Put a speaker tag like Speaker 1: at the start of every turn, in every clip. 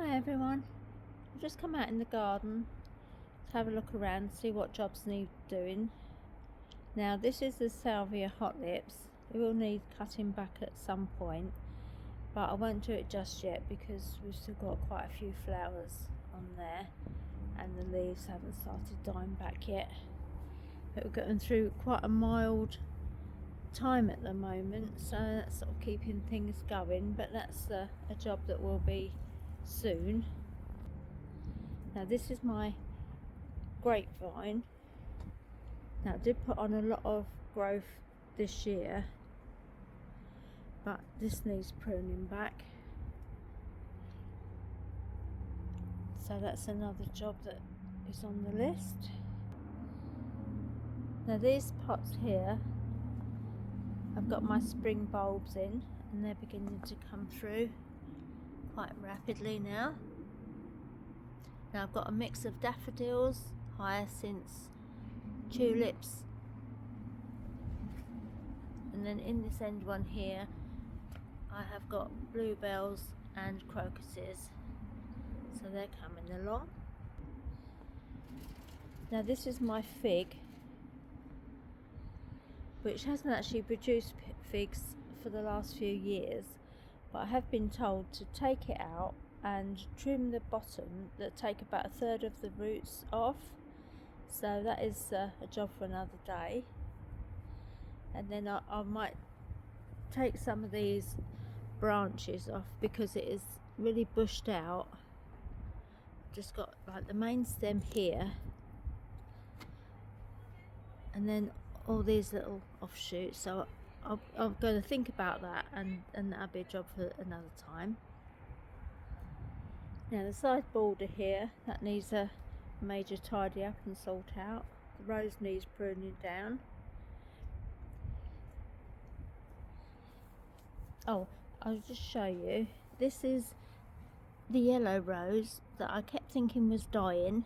Speaker 1: Hi everyone, I've just come out in the garden to have a look around, see what jobs need doing. Now this is the Salvia Hot Lips. It will need cutting back at some point, but I won't do it just yet because we've still got quite a few flowers on there and the leaves haven't started dying back yet. But we're going through quite a mild time at the moment, so that's sort of keeping things going, but that's a job that will be soon. Now this is my grapevine. Now I did put on a lot of growth this year, but this needs pruning back, so that's another job that is on the list. Now these pots here, I've got my spring bulbs in and they're beginning to come through quite rapidly now. Now I've got a mix of daffodils, hyacinths, tulips, and then in this end one here I have got bluebells and crocuses, so they're coming along. Now this is my fig, which hasn't actually produced figs for the last few years, but I have been told to take it out and trim the bottom, that take about a third of the roots off, so that is a job for another day. And then I might take some of these branches off because it is really bushed out. Just got like the main stem here and then all these little offshoots, so I'm going to think about that, and that'll be a job for another time. Now the side border here, that needs a major tidy up and sort out. The rose needs pruning down. Oh, I'll just show you. This is the yellow rose that I kept thinking was dying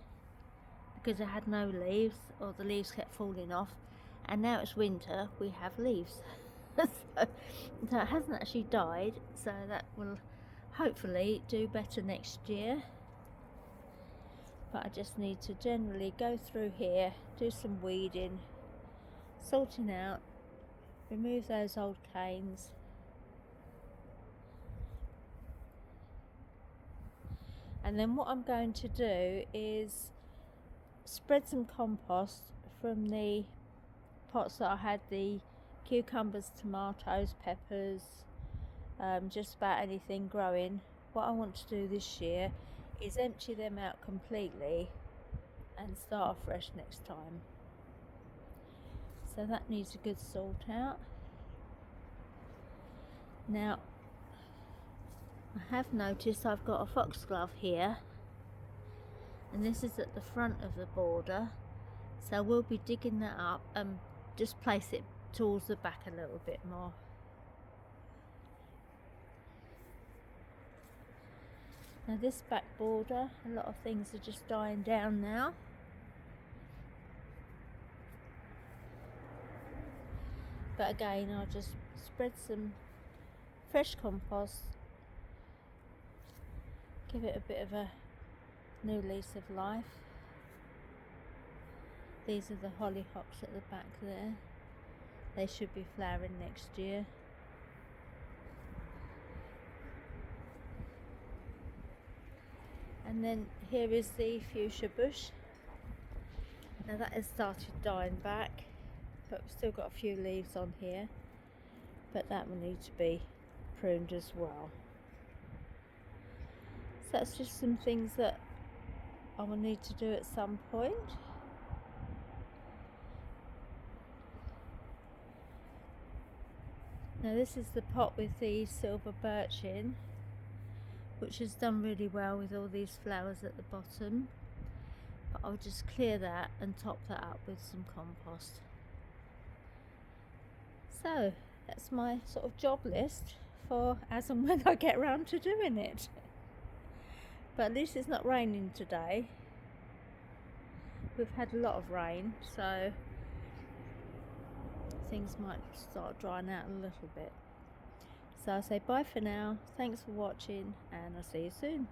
Speaker 1: because it had no leaves, or the leaves kept falling off, and now it's winter, we have leaves. so it hasn't actually died, so that will hopefully do better next year. But I just need to generally go through here, do some weeding, sorting out, remove those old canes. And then what I'm going to do is spread some compost from the pots that I had the cucumbers, tomatoes, peppers, just about anything growing. What I want to do this year is empty them out completely and start afresh next time. So that needs a good sort out. Now I have noticed I've got a foxglove here, and this is at the front of the border, so we'll be digging that up and just place it towards the back a little bit more. Now this back border, a lot of things are just dying down now. But again, I'll just spread some fresh compost, give it a bit of a new lease of life. These are the hollyhocks at the back there. They should be flowering next year. And then here is the fuchsia bush. Now that has started dying back, but we've still got a few leaves on here, but that will need to be pruned as well. So that's just some things that I will need to do at some point. Now this is the pot with the silver birch in, which has done really well with all these flowers at the bottom, but I'll just clear that and top that up with some compost. So that's my sort of job list for as and when I get around to doing it. But at least it's not raining today. We've had a lot of rain, so things might start drying out a little bit. So I'll say bye for now, thanks for watching, and I'll see you soon.